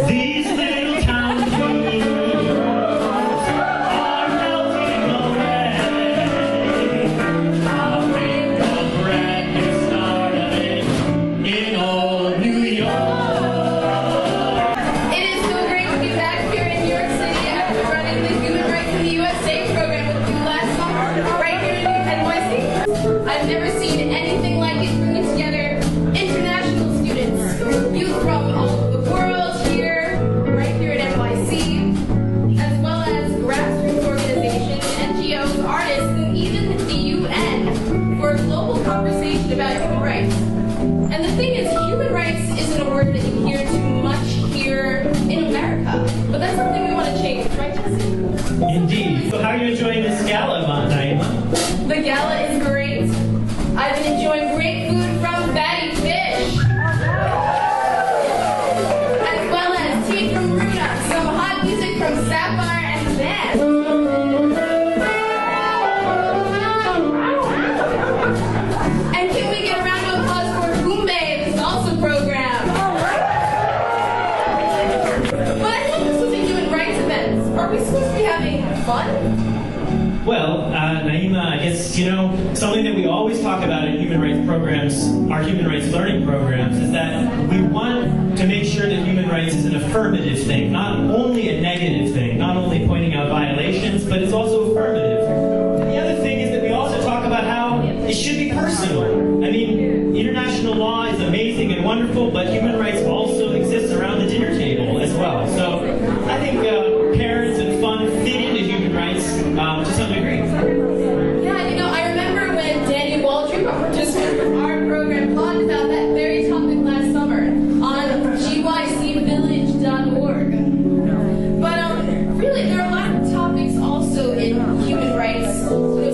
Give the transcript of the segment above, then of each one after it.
These little town fools are melting away. I'll make a brand new start of it in old New York. It is so great to be back here in New York City after running the Human Rights in the USA program with you last summer, right here in NYC. I've never seen anything like it, bringing together international students, youth from all over the world here, right here at NYC, as well as grassroots organizations, NGOs, artists, and even the UN for a global conversation about human rights. And the thing is, human rights isn't a word that you hear too much here in America, but that's something we want to change, right, Jesse? Indeed. So how are you enjoying this gala, Naimah? The gala is great. I've been enjoying great food from Fatty Fish, as well as tea from Runa, some hot music from Sapphire and Band. And can we get a round of applause for Boombe, the salsa program? But I thought this was a human rights event. Are we supposed to be having fun? Well, Naimah, I guess, something that we always talk about in human rights programs, our human rights learning programs, is that we want to make sure that human rights is an affirmative thing, not only a negative thing, not only pointing out violations, but it's also affirmative. And the other thing is that we also talk about how it should be personal. I mean, international law is amazing and wonderful, but human rights also exists around the dinner table as well. So I think parents and fun fit into human rights to some degree. Yeah, I remember when Danny Waldron, a participant from our program, talked about that very topic last summer on gycvillage.org. But really, there are a lot of topics also in human rights,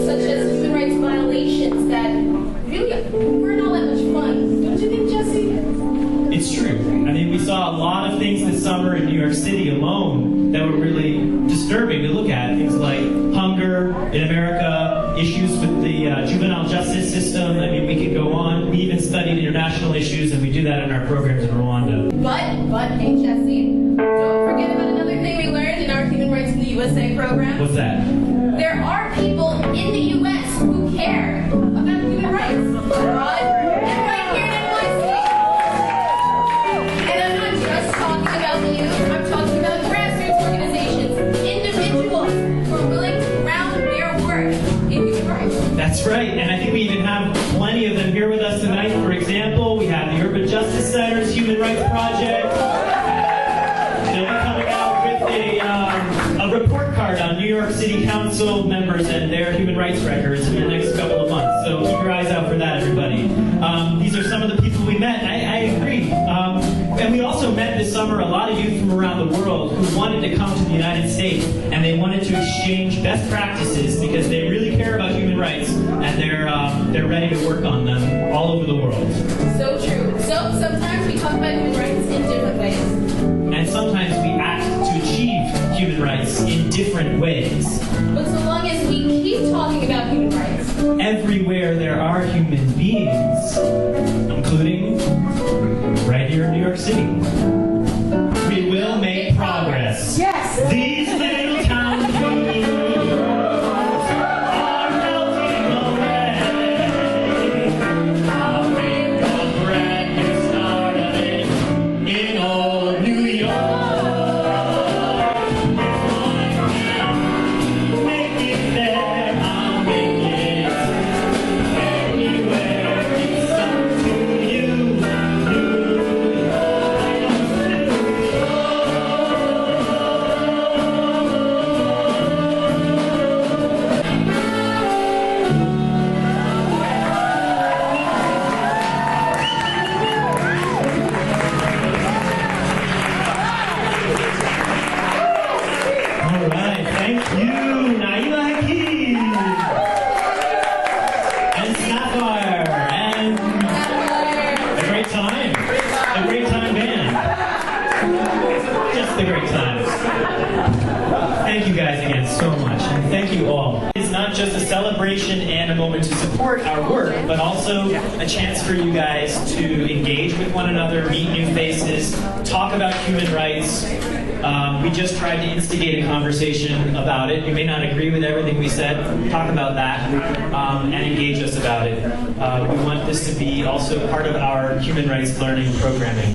such as human rights violations that really weren't all that much fun. Don't you think, Jesse? It's true. I mean, we saw a lot of things this summer in New York City alone that were really disturbing to look at. Things like hunger in America, issues with the juvenile justice system. I mean, we could go on. We even studied international issues, and we do that in our programs in Rwanda. But, hey, Jesse, don't forget about another thing we learned in our Human Rights in the USA program. What's that? There are people in the U.S. who care about human rights. And right here in NYC. And I'm not just talking about the youth, I'm talking about grassroots organizations, individuals who are willing to ground their work in human rights. That's right, and I think we even have plenty of them here with us tonight. For example, we have the Urban Justice Center's Human Rights Project. They'll be coming out with a report card on New York City Council members and their human rights records in the next couple of months. So keep your eyes out for that, everybody. These are some of the people we met. I agree. And we also met this summer a lot of youth from around the world who wanted to come to the United States, and they wanted to exchange best practices because they really care about human rights, and they're ready to work on them all over the world. So true. So sometimes we talk about human rights in different ways. And sometimes we act to achieve human rights in different ways. But so long as we keep talking about human rights, everywhere there are human beings, including right here in New York City, we will make progress. Yes. These little town fools are melting away. I'll make a brand new start of it in old New York. Make it there, I'll make it anywhere. It's up to you, New All right, thank you, Naimah, Hakim, and Sapphire, and a great time band. Just a great time. Thank you guys again so much, and thank you all. It's not not just a celebration and a moment to support our work, but also a chance for you guys to engage with one another, meet new faces, talk about human rights. We just tried to instigate a conversation about it. You may not agree with everything we said. Talk about that and engage us about it. We want this to be also part of our human rights learning programming.